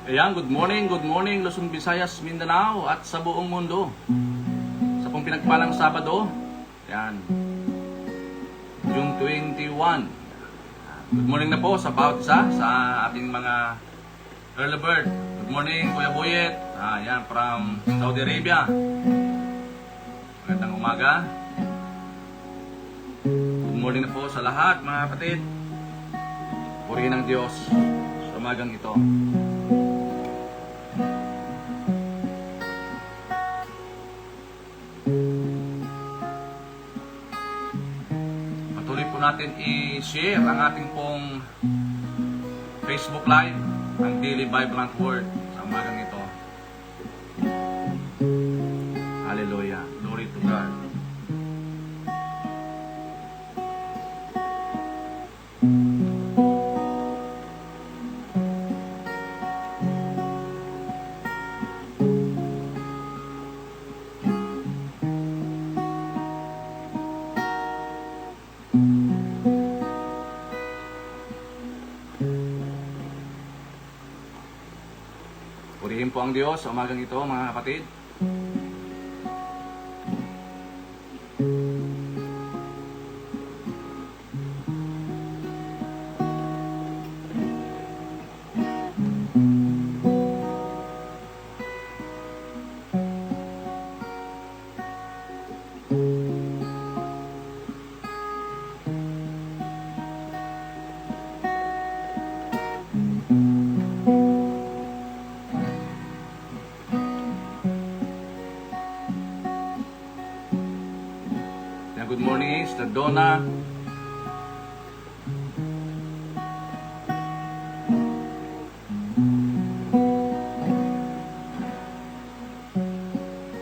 Ayan, good morning Luzon, Visayas, Mindanao at sa buong mundo. Sa pong pinagpalang Sabado, ayan, June 21. Good morning na po sa bawat isa sa ating mga early bird. Good morning, Kuya Boyet. Ayan, from Saudi Arabia. Magandang umaga. Good morning na po sa lahat, mga kapatid. Purihin ng Diyos sa umagang ito. Patuloy po natin i-share ang ating pong Facebook Live, ang Daily Vibrant Word sa umagang ito. Hallelujah. Glory to God. Purihin po ang Diyos sa umagang ito, mga kapatid. Good morning, Sister Donna.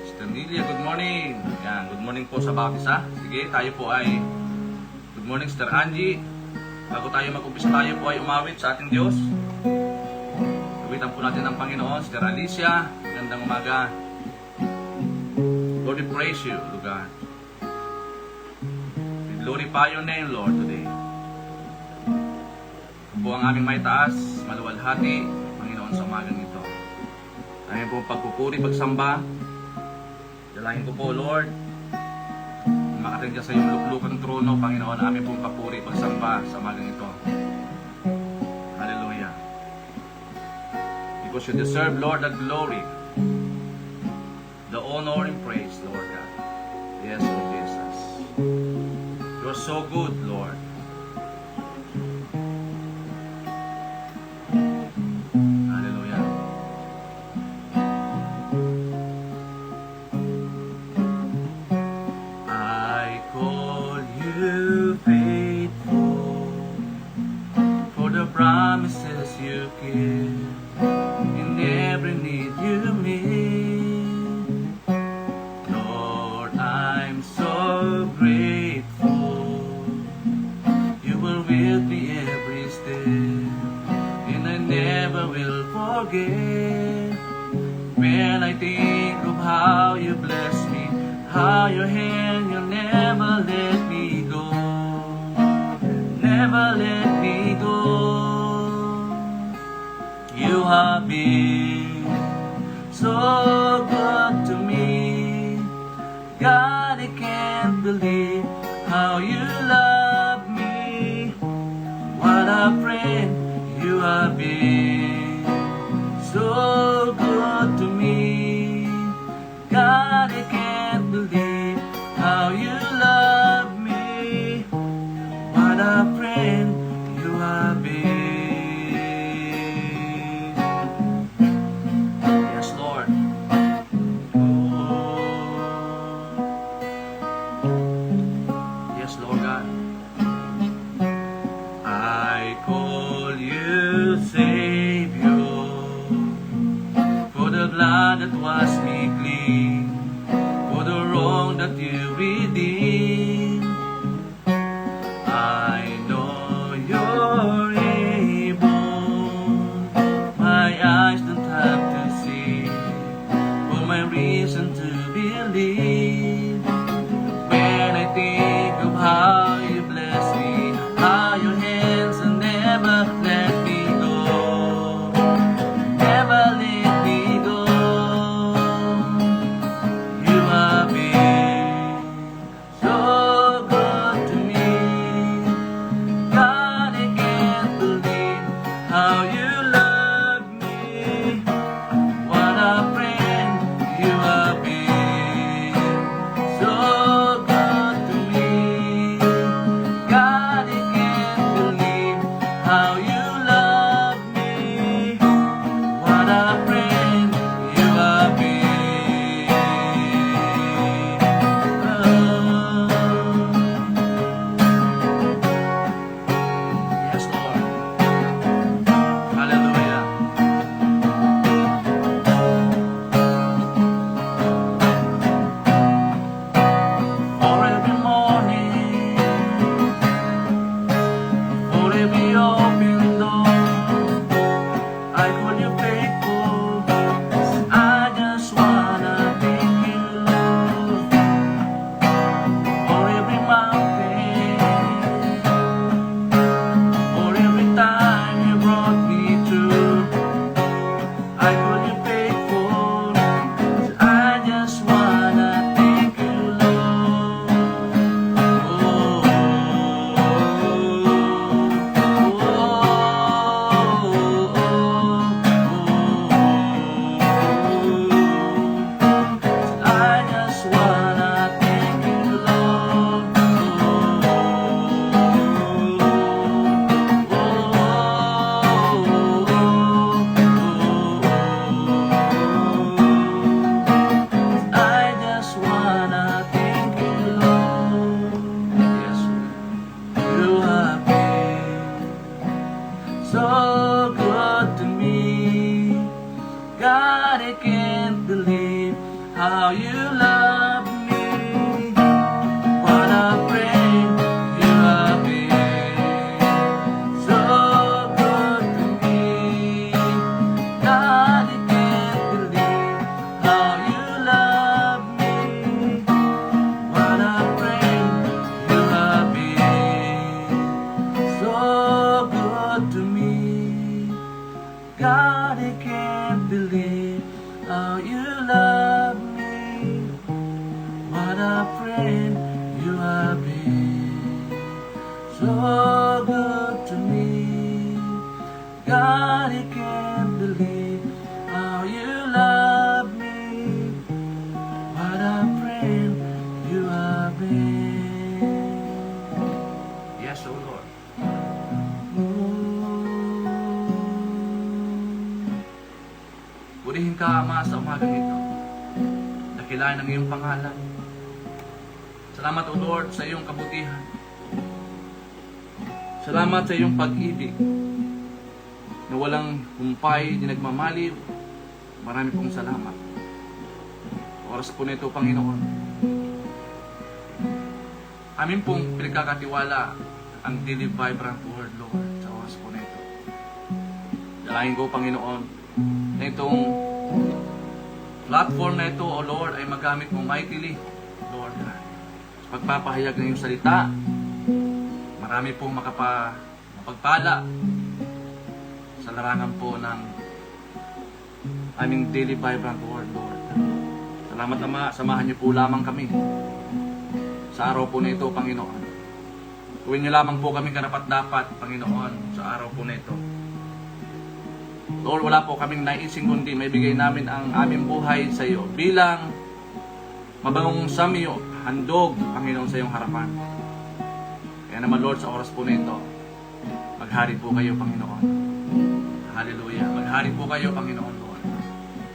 Sister Nilia, good morning. Yan, good morning po sa bawat isa. Sige, tayo po ay good morning, Sister Angie. Bago tayo mag-umpisa, tayo po ay umawit sa ating Diyos. Kawitan po natin ang Panginoon. Sister Alicia, magandang umaga. Lord, we praise you, Lord God. Glorify your name, Lord, today. Po ang aming may taas, maluwalhati, Panginoon, sa umagang ito. Aming pong pagpupuri, pagsamba. Dalahin ko po, Lord, makating sa iyong luklukang trono, Panginoon, aming pong papuri, pagsamba sa umagang ito. Hallelujah. Because you deserve, Lord, the glory, the honor and praise, Lord God. Yes, Lord Jesus. You're so good, Lord. Hallelujah. I call you faithful for the promises you give in every need you meet. Lord, I'm so grateful. With me every step, and I never will forget. When I think of how you bless me, how your hand, you'll never let me go, never let me go. You have been so good to me, God, I can't believe how you love me. What a friend you have been, so good to me. God, I can't believe how you love me. What a friend you have been. Yes, Lord. Oh. Yes, Lord God. I call you Savior, for the blood that washed me clean, for the wrong that you redeemed. I know you're able, my eyes don't have to see, for my reason to believe. When I think of how you bless me, how your hands never let me go, never I can't believe how you love me. What a friend you have been. So good to me. God, I can't believe how you love me. What a friend you have been. So good to me. God, I can't believe how you love me. What a friend you have been. So good to me. God, I can't believe how you love me. What a friend you have been. Yes, O Lord. Purihin ka, Ama, sa umagang ito. Dakilain ang iyong pangalan. Salamat, O Lord, sa iyong kabutihan. Salamat sa iyong pag-ibig na walang humpay, di nagmamaliw. Marami pong salamat. Oras po nito, Panginoon. Amin pong pinagkakatiwala ang Daily Vibrant Word, Lord, sa oras po nito. Dalahin ko, Panginoon, na itong platform na ito, O Lord, ay magamit mo mightily, Lord. Pagpapahayag ng iyong salita, marami pong mapagpala sa larangan po ng aming Daily Vibrant Word, Lord. Salamat, Ama, samahan niyo po lamang kami sa araw po na ito, Panginoon. Gawin niyo lamang po kami karapat-dapat, Panginoon, sa araw po na ito. Lord, wala po kaming naising kundi may bigay namin ang aming buhay sa iyo bilang mabangong samiyo, handog, Panginoon, sa iyong harapan. Kaya naman, Lord, sa oras po na ito, maghari po kayo, Panginoon. Hallelujah. Maghari po kayo, Panginoon, Lord,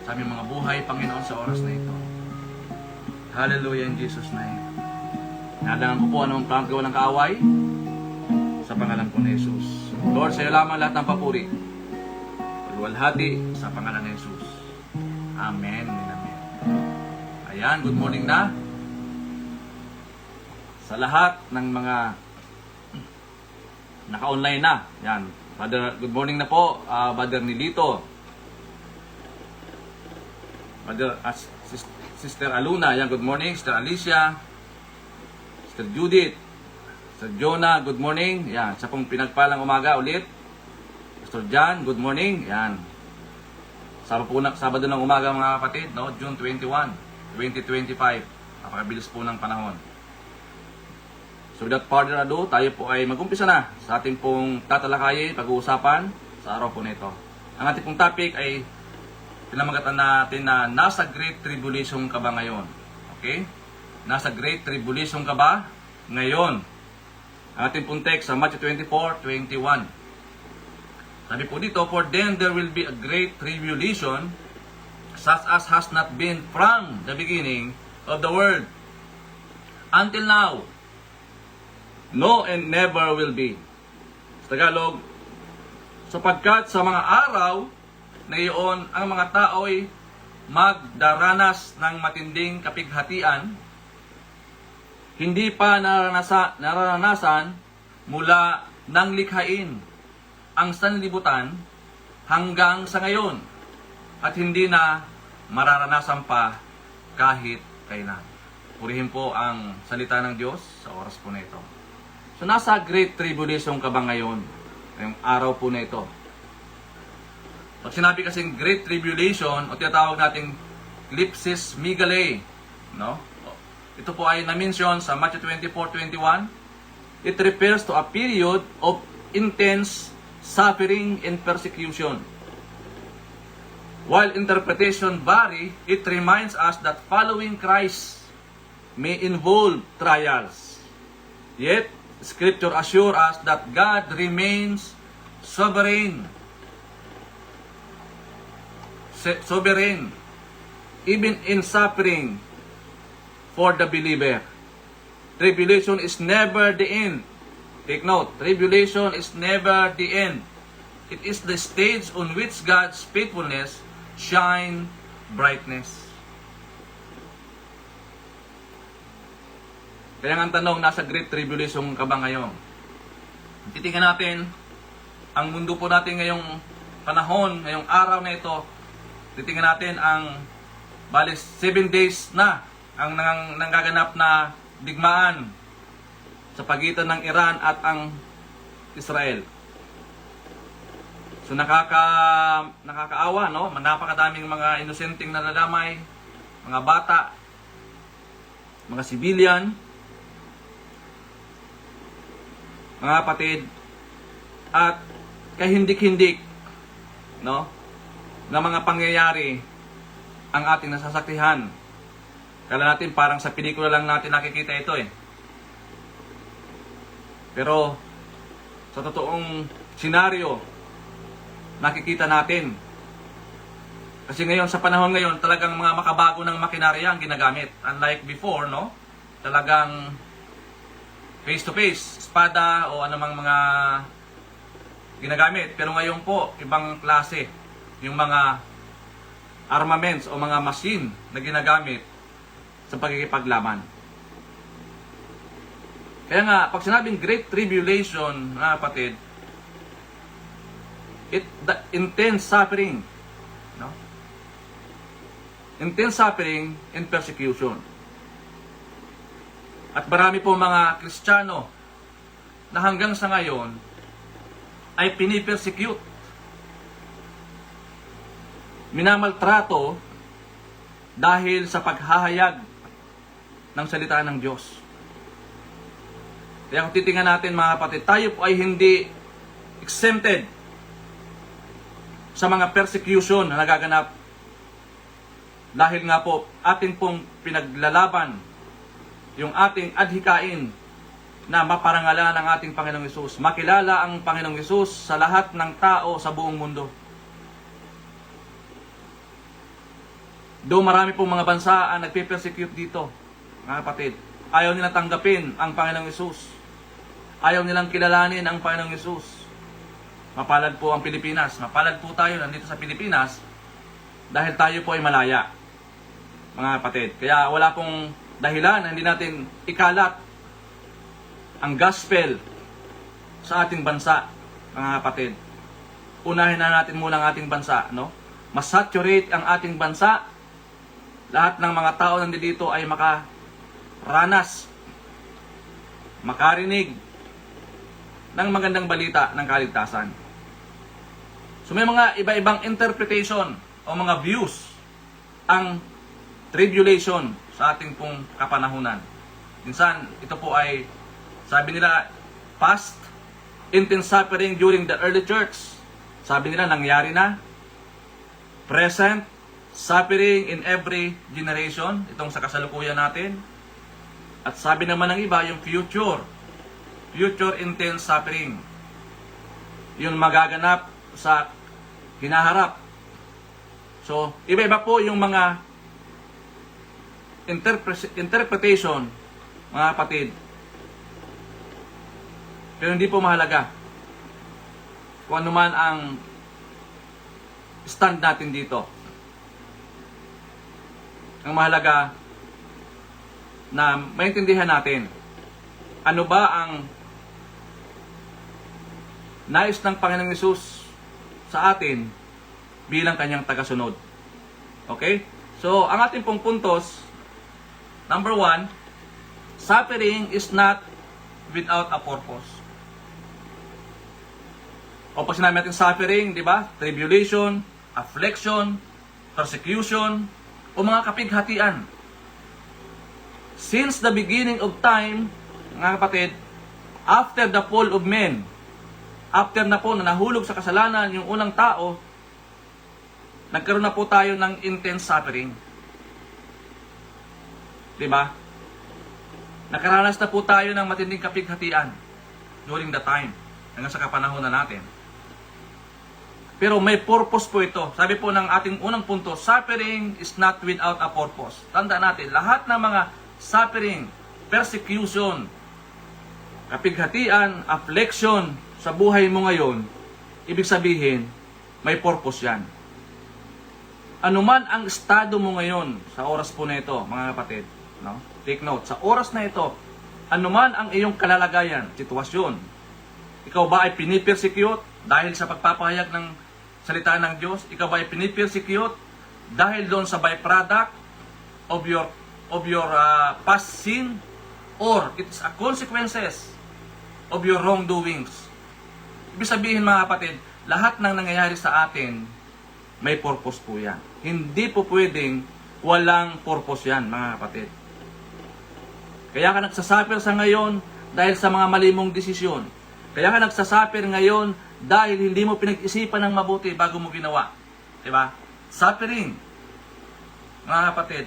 sa aming mga buhay, Panginoon, sa oras na ito. Hallelujah, in Jesus' name. Nadangan ko po anong plano gawa ng kaaway sa pangalan po ni Jesus. Lord, sa iyo lamang lahat ng papuri. Walhati sa pangalan ng Jesus. Amen. Amen. Ayan, good morning na sa lahat ng mga naka-online na. Yan. Father, good morning na po, Brother Nilito. Brother, Sister Aluna. Yan, good morning. Sister Alicia. Sister Judith. Sister Jonah, good morning. Yan, sa pong pinagpalang umaga ulit. Pastor John, good morning. Yan. Sabado ng umaga, mga kapatid, no? June 21, 2025. Napakabilis po ng panahon. So without further ado, tayo po ay mag-umpisa na sa ating pong tatalakayin, pag-uusapan sa araw po nito. Ang ating pong topic ay pinamagatan natin na nasa Great Tribulation ka ba ngayon? Okay? Nasa Great Tribulation ka ba ngayon? Ang ating pong text sa Matthew 24:21. Sabi po dito, for then there will be a great tribulation, such as has not been from the beginning of the world until now, no and never will be. Sa Tagalog, sapagkat sa mga araw na iyon, ang mga tao'y magdaranas ng matinding kapighatian, hindi pa nararanasan mula ng likhain ang sanlibutan hanggang sa ngayon, at hindi na mararanasan pa kahit kailan. Purihin po ang salita ng Diyos sa oras po na ito. So nasa Great Tribulation ka ba ngayon? Ngayong araw po na ito. Pag sinabi kasing Great Tribulation, o tinatawag nating Ellipsis Megale, no? Ito po ay na-mention sa Matthew 24:21. It refers to a period of intense suffering and persecution. While interpretation vary, it reminds us that following Christ may involve trials. Yet, Scripture assures us that God remains sovereign. Sovereign, even in suffering for the believer. Tribulation is never the end. Take note, tribulation is never the end. It is the stage on which God's faithfulness shine brightness. Kaya nga ang tanong, nasa Great Tribulation ka ba ngayon? Titingnan natin ang mundo po natin ngayong panahon, ngayong araw na ito. Titingnan natin ang bali 7 days na ang nanggaganap na digmaan sa pagitan ng Iran at ang Israel. So nakakaawa, no? Napakadaming mga inosenteng nadadamay, mga bata, mga civilian, mga kapatid, at kahindik-hindik, no, na mga pangyayari ang ating nasasakrihan. Kala natin parang sa pelikula lang natin nakikita ito eh. Pero sa totoong senaryo, nakikita natin. Kasi ngayon, sa panahon ngayon, talagang mga makabago ng makinarya ang ginagamit. Unlike before, no? Talagang face-to-face, espada o anumang mga ginagamit. Pero ngayon po, ibang klase. Yung mga armaments o mga machine na ginagamit sa pagkikipaglaban. Kaya nga, pag sinabing Great Tribulation, mga kapatid, the intense suffering, no? Intense suffering and persecution. At marami po mga Kristiyano na hanggang sa ngayon ay pinipersecute, minamaltrato dahil sa paghahayag ng salita ng Diyos. Kaya kung titingnan natin mga kapatid, tayo po ay hindi exempted sa mga persecution na nagaganap dahil nga po ating pong pinaglalaban yung ating adhikain na maparangalan ang ating Panginoong Hesus. Makilala ang Panginoong Hesus sa lahat ng tao sa buong mundo. Do marami pong mga bansa ang nagpe-persecute dito, mga kapatid. Ayaw nilang tanggapin ang Panginoong Hesus. Ayaw nilang kilalanin ang Panginoong Hesus. Mapalad po ang Pilipinas. Mapalad po tayo nandito sa Pilipinas dahil tayo po ay malaya, mga kapatid. Kaya wala pong dahilan na hindi natin ikalat ang gospel sa ating bansa, mga kapatid. Unahin na natin muna ang ating bansa, no? Masaturate ang ating bansa. Lahat ng mga tao nandito ay makaranas, makarinig ng magandang balita ng kaligtasan. So may mga iba-ibang interpretation o mga views ang tribulation sa ating pong kapanahunan. Minsan, ito po ay, sabi nila, past intense suffering during the early church. Sabi nila, nangyari na. Present suffering in every generation. Itong sa kasalukuyan natin. At sabi naman ng iba, yung future intense suffering. Yung magaganap sa hinaharap. So, iba-iba po yung mga interpretation, mga kapatid. Pero hindi po mahalaga kung ano man ang stand natin dito. Ang mahalaga na maintindihan natin ano ba ang nais ng Panginoong Hesus sa atin bilang kanyang tagasunod. Okay? So, ang ating pong puntos, number 1, suffering is not without a purpose. O pag sinabi natin suffering, di ba? Tribulation, affliction, persecution, o mga kapighatian. Since the beginning of time, mga kapatid, after the fall of men, after na po na nahulog sa kasalanan yung unang tao, nagkaroon na po tayo ng intense suffering. Diba? Nakaranas na po tayo ng matinding kapighatian during the time, hanggang sa kapanahon na natin. Pero may purpose po ito. Sabi po ng ating unang punto, suffering is not without a purpose. Tandaan natin, lahat ng mga suffering, persecution, kapighatian, affliction sa buhay mo ngayon, ibig sabihin, may purpose yan. anuman ang estado mo ngayon sa oras po na ito, mga kapatid, no? Take note, sa oras na ito, anuman ang iyong kalalagayan, sitwasyon, ikaw ba ay pinipersecute dahil sa pagpapahayag ng salita ng Diyos? Ikaw ba ay pinipersecute dahil doon sa byproduct of your past sin, or it's a consequences of your wrongdoings? Ibig sabihin, mga kapatid, lahat ng nangyayari sa atin may purpose po yan. Hindi po pwedeng walang purpose yan, mga kapatid. Kaya ka nagsasuffer sa ngayon dahil sa mga mali mong desisyon. Kaya ka nagsasuffer ngayon dahil hindi mo pinag-isipan ng mabuti bago mo ginawa. Diba? Suffering, mga kapatid.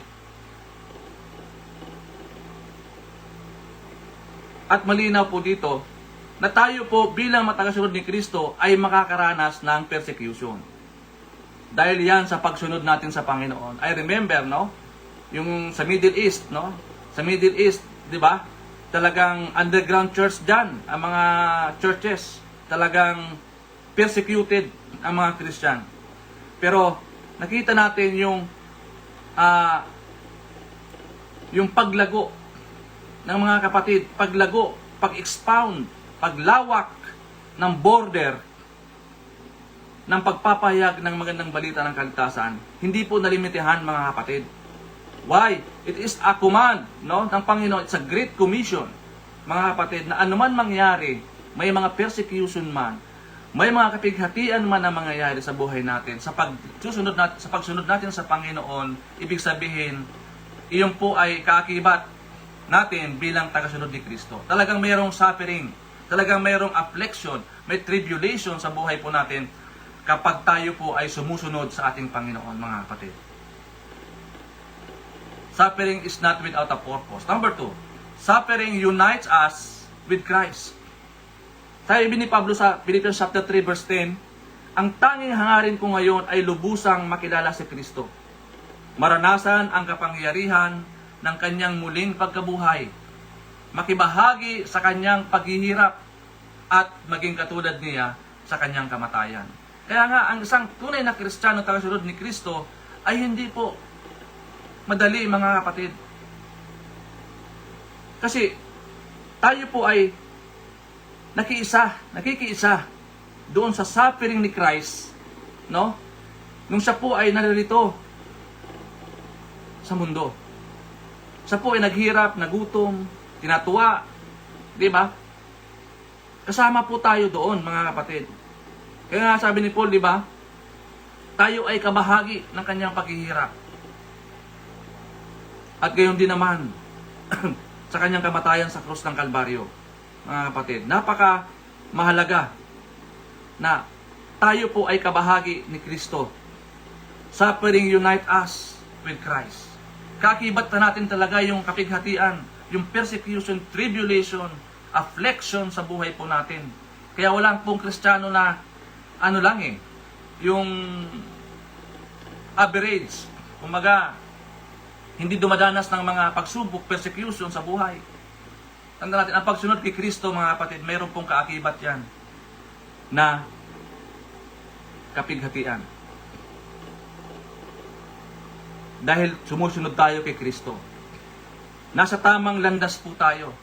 At malinaw po dito na tayo po bilang matagasunod ni Kristo ay makakaranas ng persecution. Dahil yan sa pagsunod natin sa Panginoon. I remember, no? Yung sa Middle East, no? Sa Middle East, di ba? Talagang underground church dyan. Ang mga churches, talagang persecuted ang mga Christian. Pero nakita natin yung paglago ng mga kapatid, paglago, pag-expound, paglawak ng border ng pagpapahayag ng magandang balita ng kaligtasan, hindi po nalimitahan, mga kapatid. Why? It is a command, no, ng Panginoon. It's a great commission, mga kapatid, na anuman mangyari, may mga persecution man, may mga kapighatian man na mangyayari sa buhay natin, sa pagsunod natin sa Panginoon, ibig sabihin, iyon po ay kaakibat natin bilang tagasunod ni Kristo. Talagang mayroong suffering, talagang mayroong affliction, may tribulation sa buhay po natin kapag tayo po ay sumusunod sa ating Panginoon, mga kapatid. Suffering is not without a purpose. Number 2, suffering unites us with Christ. Sabi ni Pablo sa Philippians chapter 3 verse 10, ang tanging hangarin ko ngayon ay lubusang makilala si Kristo. Maranasan ang kapangyarihan ng kanyang muling pagkabuhay. Makibahagi sa kanyang paghihirap at maging katulad niya sa kanyang kamatayan. Kaya nga, ang isang tunay na Kristiyano tagasunod ni Kristo ay hindi po madali, mga kapatid. Kasi tayo po ay nakikiisa doon sa suffering ni Christ, no? Nung siya po ay naririto sa mundo. Siya po ay naghirap, nagutom, tinatuwa, di ba? Kasama po tayo doon, mga kapatid. Kaya nga sabi ni Paul, di ba? Tayo ay kabahagi ng kanyang paghihirap. At gayon din naman sa kanyang kamatayan sa krus ng Kalbaryo, mga kapatid. Napaka mahalaga na tayo po ay kabahagi ni Kristo. Suffering unite us with Christ. Kakibat na natin talaga yung kapighatian, yung persecution, tribulation, affliction sa buhay po natin. Kaya wala pong Kristiyano na yung average, kumaga, hindi dumadanas ng mga pagsubok, persecution sa buhay. Tanda natin, ang pagsunod kay Kristo, mga kapatid, mayroon pong kaakibat yan na kapighatian. Dahil sumusunod tayo kay Kristo. Nasa tamang landas po tayo.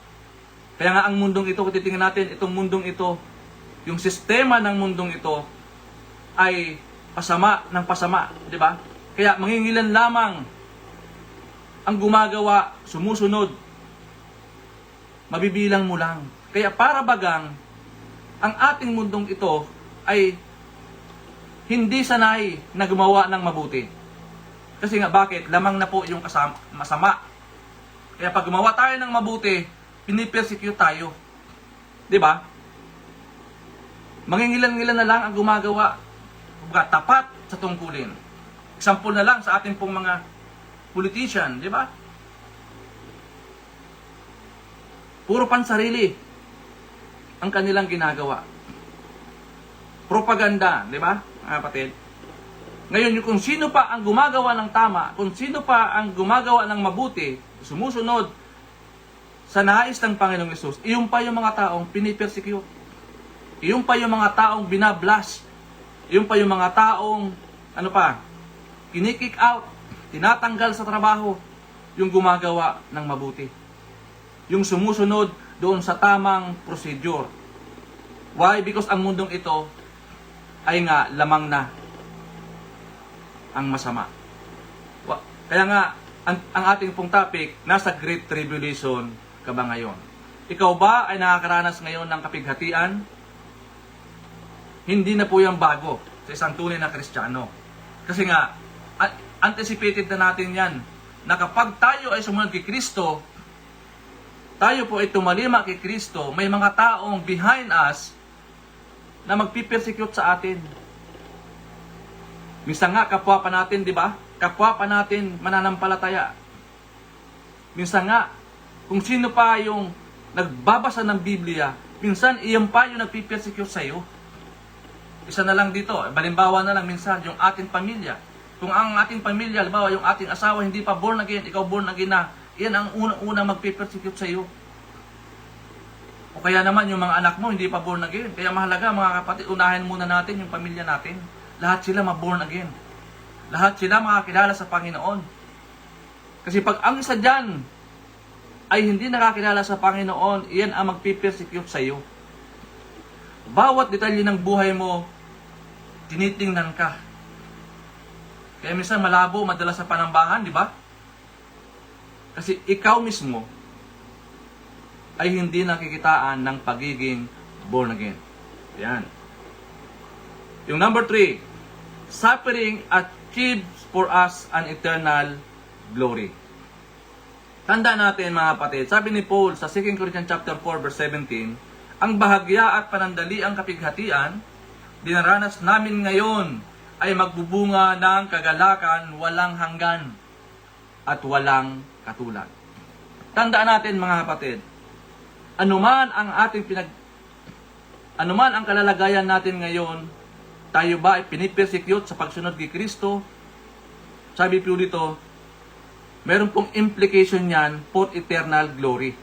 Kaya nga ang mundong ito, kung titingnan natin, itong mundong ito, yung sistema ng mundong ito ay pasama ng pasama, di ba? Kaya mangingilan lamang ang gumagawa, sumusunod. Mabibilang mo lang. Kaya para bagang ang ating mundong ito ay hindi sanay na gumawa ng mabuti. Kasi nga bakit? Lamang na po yung masama. Kaya pag gumawa tayo ng mabuti, pinipersecute tayo. Di ba? Mangingilan-ngilan na lang ang gumagawa, tapat sa tungkulin. Example na lang sa ating pong mga politician, di ba? Puro pansarili ang kanilang ginagawa. Propaganda, di ba, mga kapatid? Ngayon, kung sino pa ang gumagawa ng tama, kung sino pa ang gumagawa ng mabuti, sumusunod sa nais ng Panginoong Hesus, iyon pa yung mga taong pinipersecute. Iyon pa yung mga taong binablas. Iyon pa yung mga taong, kinikick out, tinatanggal sa trabaho yung gumagawa ng mabuti. Yung sumusunod doon sa tamang procedure. Why? Because ang mundong ito ay nga lamang na ang masama. Kaya nga, ang ating pong topic, nasa Great Tribulation ka ba ngayon? Ikaw ba ay nakakaranas ngayon ng kapighatian? Hindi na po yung bago sa isang tunay na Kristiyano. Kasi nga, anticipated na natin yan, na kapag tayo ay sumunod kay Kristo, tayo po ay tumalima kay Kristo, may mga taong behind us na magpipersecute sa atin. Minsan nga, kapwa pa natin, di ba? Kapwa pa natin mananampalataya. Minsan nga, kung sino pa yung nagbabasa ng Biblia, minsan iyan pa yung nagpipersecute sa iyo. Isa na lang dito, balimbawa na lang minsan, yung ating pamilya. Kung ang ating pamilya, halimbawa yung ating asawa hindi pa born again, ikaw born again na, iyan ang unang-unang magpipersecute sa iyo. O kaya naman yung mga anak mo hindi pa born again. Kaya mahalaga mga kapatid, unahin muna natin yung pamilya natin. Lahat sila ma-born again. Lahat sila makakilala sa Panginoon. Kasi pag ang isa dyan ay hindi nakakilala sa Panginoon, iyan ang magpipersecute sa iyo. Bawat detalye ng buhay mo, tinitingnan ka. Kaya minsan malabo, madalas sa panambahan, di ba? Kasi ikaw mismo ay hindi nakikitaan ng pagiging born again. Yan. Yung number 3, suffering achieves for us an eternal glory. Tanda natin mga kapatid, sabi ni Paul sa 2 Corinthians chapter 4 verse 17, ang bahagya at panandaliang kapighatian, dinaranas namin ngayon ay magbubunga ng kagalakan walang hanggan at walang katulad. Tandaan natin mga kapatid, anuman ang kalalagayan natin ngayon, tayo ba ay pinipersecute sa pagsunod kay Kristo? Sabi po dito, meron pong implication yan for eternal glory.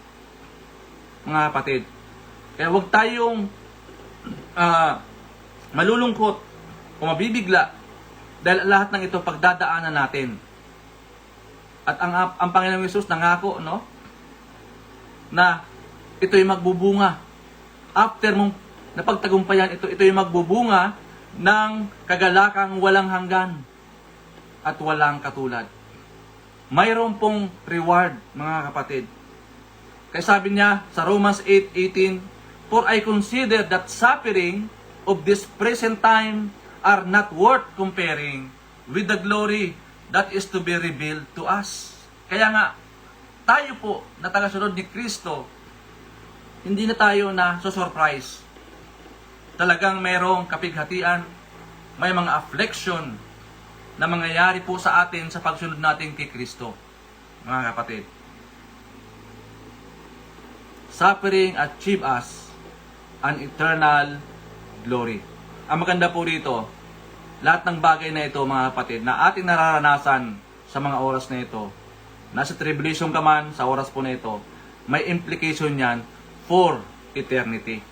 Mga kapatid, kaya huwag tayong malulungkot o mabibigla dahil lahat ng ito pagdadaanan natin. At ang Panginoong Hesus nangako, no? Na ito'y magbubunga. After mong napagtagumpayan ito'y magbubunga ng kagalakang walang hanggan at walang katulad. Mayroon pong reward, mga kapatid. Kaya sabi niya sa Romans 8:18, for I consider that suffering of this present time are not worth comparing with the glory that is to be revealed to us. Kaya nga, tayo po na tagasunod ni Kristo, hindi na tayo na surprise. Talagang mayroong kapighatian, may mga affliction na mangyayari po sa atin sa pagsunod natin kay Kristo. Mga kapatid, suffering achieve us an eternal glory. Ang maganda po dito, lahat ng bagay na ito mga kapatid na ating nararanasan sa mga oras na ito, nasa tribulation ka man sa oras po na ito, may implication yan for eternity.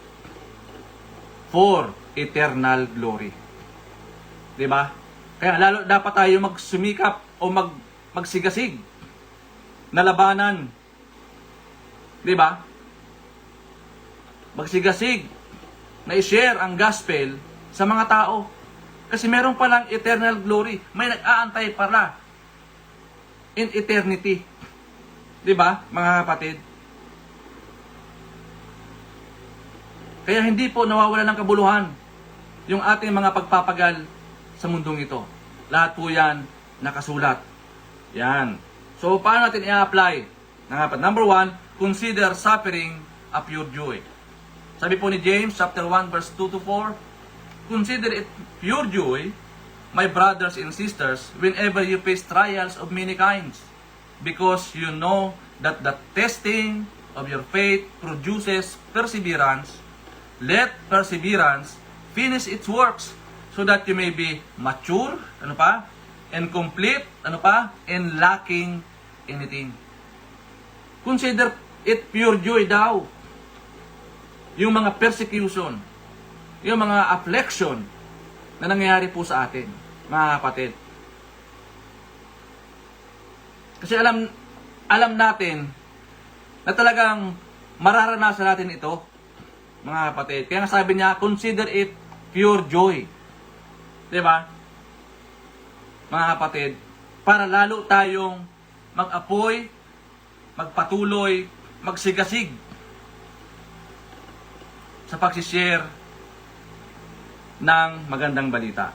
For eternal glory. Diba? Kaya lalo dapat tayo magsumikap o magsigasig na labanan. Diba? Magsigasig na i-share ang gospel sa mga tao. Kasi meron palang eternal glory. May nag-aantay para in eternity. Diba, mga kapatid? Kaya hindi po nawawala ng kabuluhan yung ating mga pagpapagal sa mundong ito. Lahat po yan nakasulat. Yan. So, paano natin i-apply? Number 1, consider suffering a pure joy. Sabi po ni James, chapter 1, verse 2 to 4, consider it pure joy, my brothers and sisters, whenever you face trials of many kinds, because you know that the testing of your faith produces perseverance. Let perseverance finish its works, so that you may be mature, and complete, and lacking anything. Consider it pure joy daw. Yung mga persecution, yung mga affliction na nangyayari po sa atin, mga kapatid. Kasi alam natin na talagang mararanasan natin ito, mga kapatid. Kaya nga sabi niya, consider it pure joy. Diba? Mga kapatid, para lalo tayong mag-apoy, magpatuloy, magsigasig sa pagsishare ng magandang balita.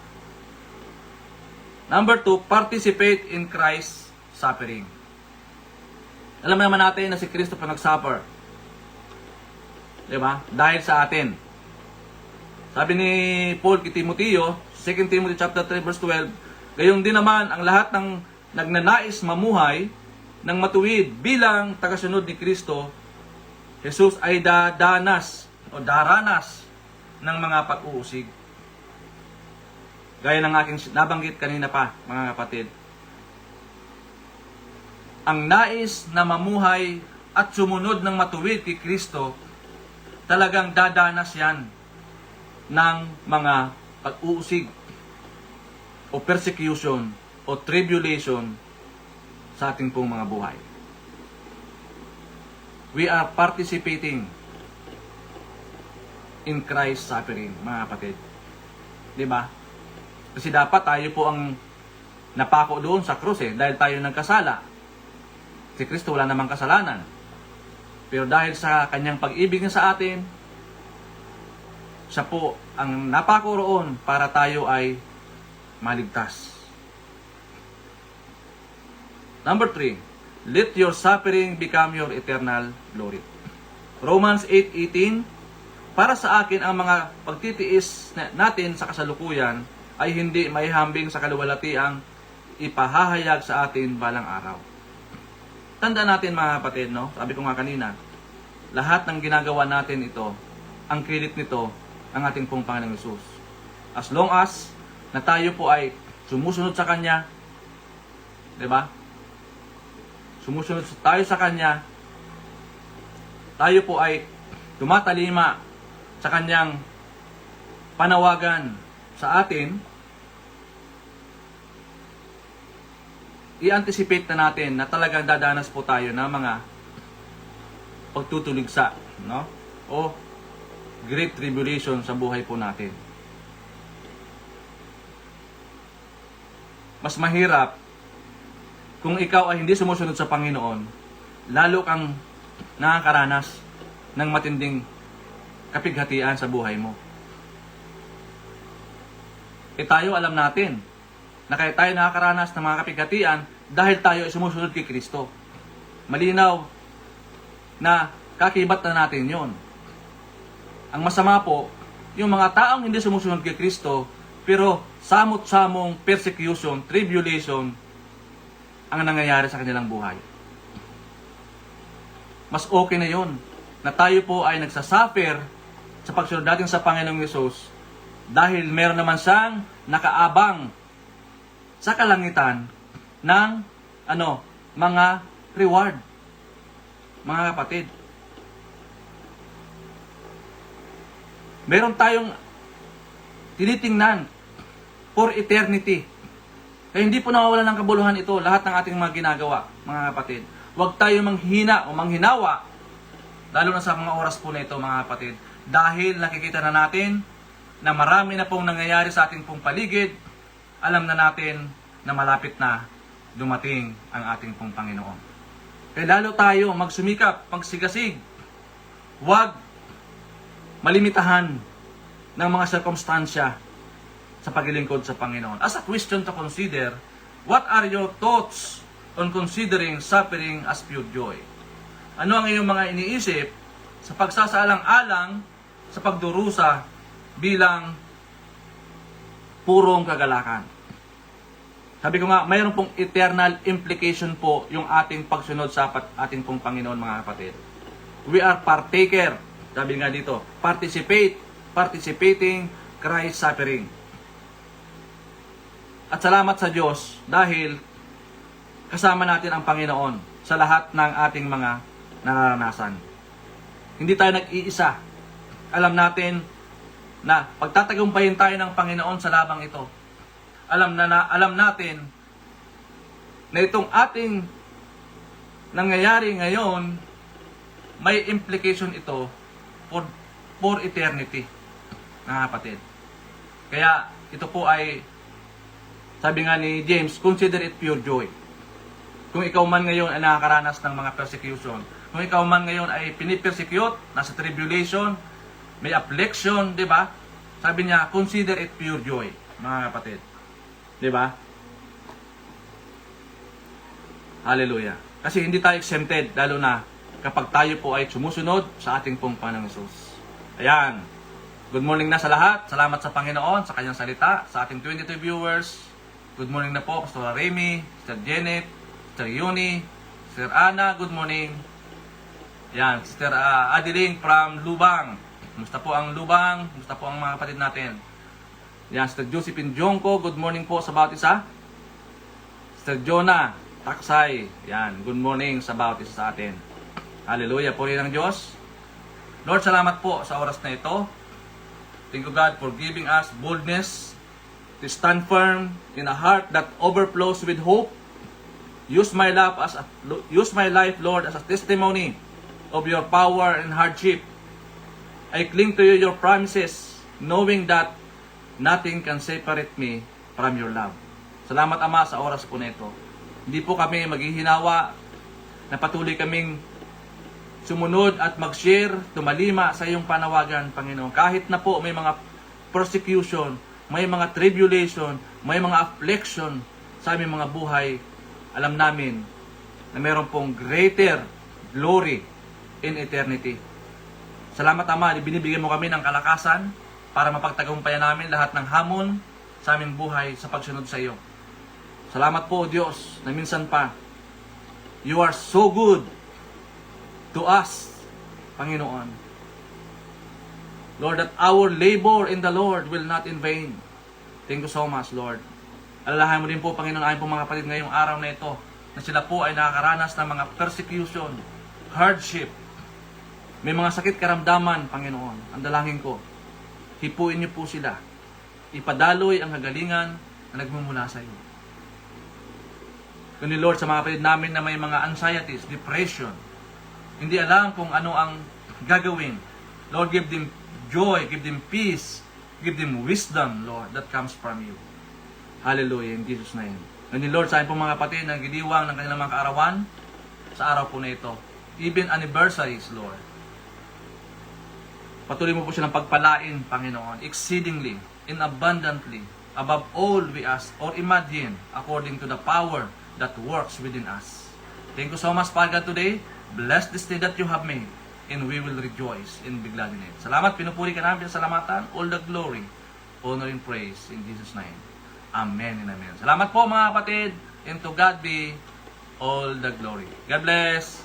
Number 2, participate in Christ's suffering. Alam naman natin na si Kristo pa nag-suffer. Diba? Dahil sa atin. Sabi ni Paul kay Timoteo, 2 Timothy chapter 3 verse 12, gayong din naman ang lahat ng nagnanais mamuhay ng matuwid bilang tagasunod ni Kristo, Jesus ay daranas ng mga pag-uusig. Gaya ng aking nabanggit kanina pa, mga kapatid. Ang nais na mamuhay at sumunod ng matuwid kay Kristo, talagang dadanas yan ng mga pag-uusig o persecution o tribulation sa ating pong mga buhay. We are participating in Christ's suffering, mga kapatid. Diba? Kasi dapat tayo po ang napako doon sa krus dahil tayo nagkasala. Si Kristo wala namang kasalanan. Pero dahil sa kanyang pag-ibig niya sa atin, siya po ang napako roon para tayo ay maligtas. Number 3, let your suffering become your eternal glory. Romans 8:18, para sa akin ang mga pagtitiis natin sa kasalukuyan ay hindi maihambing sa kaluwalhatiang ipahahayag sa atin balang araw. Tanda natin, mga kapatid, no? Sabi ko nga kanina, lahat ng ginagawa natin ito, ang credit nito, ang ating pong Panginoong Hesus. As long as na tayo po ay sumusunod sa Kanya, diba? Sumusunod tayo sa Kanya, tayo po ay tumatalima sa Kanyang panawagan sa atin, i-anticipate na natin na talagang dadanas po tayo ng mga pagtutuligsa, no? O great tribulation sa buhay po natin. Mas mahirap kung ikaw ay hindi sumusunod sa Panginoon, lalo kang nakakaranas ng matinding kapighatian sa buhay mo. Tayo alam natin na kaya tayo nakakaranas ng mga kapighatian dahil tayo ay sumusunod kay Kristo. Malinaw na kakibat na natin yon. Ang masama po, yung mga taong hindi sumusunod kay Kristo, pero samot-samong persecution, tribulation, ang nangyayari sa kanilang buhay. Mas okay na yon na tayo po ay nagsasuffer sa pagsunod natin sa Panginoong Hesus dahil meron naman siyang nakaabang sa kalangitan ng mga reward, mga kapatid. Meron tayong tinitingnan for eternity. Kaya hindi po nawawala ng kabuluhan ito, lahat ng ating mga ginagawa, mga kapatid. Huwag tayo manghina o manghinawa, lalo na sa mga oras po na ito, mga kapatid. Dahil nakikita na natin na marami na pong nangyayari sa ating pong paligid, alam na natin na malapit na dumating ang ating pong Panginoon. Kaya lalo tayo magsumikap, magsigasig. Huwag malimitahan ng mga sirkumstansya sa paglilingkod sa Panginoon. As a question to consider, what are your thoughts on considering suffering as pure joy? Ano ang iyong mga iniisip sa pagsasaalang-alang sa pagdurusa bilang purong kagalakan? Sabi ko nga, mayroon pong eternal implication po yung ating pagsunod sa ating pong Panginoon, mga kapatid. We are partaker, sabi nga dito, participating Christ's suffering. At salamat sa Diyos dahil kasama natin ang Panginoon sa lahat ng ating mga nararanasan. Hindi tayo nag-iisa. Alam natin na pagtatagumpayin tayo ng Panginoon sa labang ito. Alam natin na itong ating nangyayari ngayon, may implication ito for eternity, mga kapatid. Kaya ito po ay, sabi nga ni James, consider it pure joy. Kung ikaw man ngayon ay nakakaranas ng mga persecution, kung ikaw man ngayon ay pinipersecute, nasa tribulation, may affliction, di ba? Sabi niya, consider it pure joy, mga kapatid. Di ba? Hallelujah. Kasi hindi tayo exempted, lalo na kapag tayo po ay sumusunod sa ating pong Panginoong Hesus. Ayan. Good morning na sa lahat. Salamat sa Panginoon, sa kanyang salita, sa ating 22 viewers. Good morning na po, Pastor Remy, Sister Janet, Sister Yuni, Sister Ana, good morning. Yan, Sister Adeline from Lubang. Kumusta po ang Lubang? Kumusta po ang mga kapatid natin? Yan, Sister Josephine Jongko, good morning po sa bawat isa. Sister Jonah Taksay, yan, good morning sa bawat isa sa atin. Hallelujah, puri ng Diyos. Lord, salamat po sa oras na ito. Thank you, God, for giving us boldness to stand firm in a heart that overflows with hope. Use my life, Lord, as a testimony of your power and hardship. I cling to you, your promises, knowing that nothing can separate me from your love. Salamat, Ama, sa oras po na ito. Hindi po kami maghihinawa na patuloy kaming sumunod at mag-share, tumalima sa iyong panawagan, Panginoon. Kahit na po may mga persecution, may mga tribulation, may mga affliction sa aming mga buhay, alam namin na mayroon pong greater glory in eternity. Salamat, Ama, binibigyan mo kami ng kalakasan para mapagtagumpayan namin lahat ng hamon sa aming buhay sa pagsunod sa iyo. Salamat po, Diyos, na minsan pa, you are so good to us, Panginoon. Lord, that our labor in the Lord will not in vain. Thank you so much, Lord. Alalahanin mo din po, Panginoon, ayon po mga kapatid ngayong araw na ito, na sila po ay nakakaranas ng mga persecution, hardship, may mga sakit karamdaman, Panginoon. Ang dalangin ko, hipuin niyo po sila. Ipadaloy ang kagalingan na nagmumula sa iyo. Kundi, Lord, sa mga kapatid namin na may mga anxieties, depression, hindi alam kung ano ang gagawin. Lord, give them joy, give them peace, give them wisdom, Lord, that comes from you. Hallelujah, in Jesus' name. Kundi, Lord, sa akin pong mga kapatid na gidiwang ng kanilang mga kaarawan, sa araw po na ito, even anniversaries, Lord, patuloy mo po silang pagpalain, Panginoon, exceedingly, and abundantly, above all we ask or imagine, according to the power that works within us. Thank you so much, Father God, today. Bless this day that you have made, and we will rejoice and be glad in it. Salamat, pinupuri ka namin sa salamatan, all the glory, honor, and praise in Jesus' name. Amen and amen. Salamat po, mga kapatid, and to God be all the glory. God bless.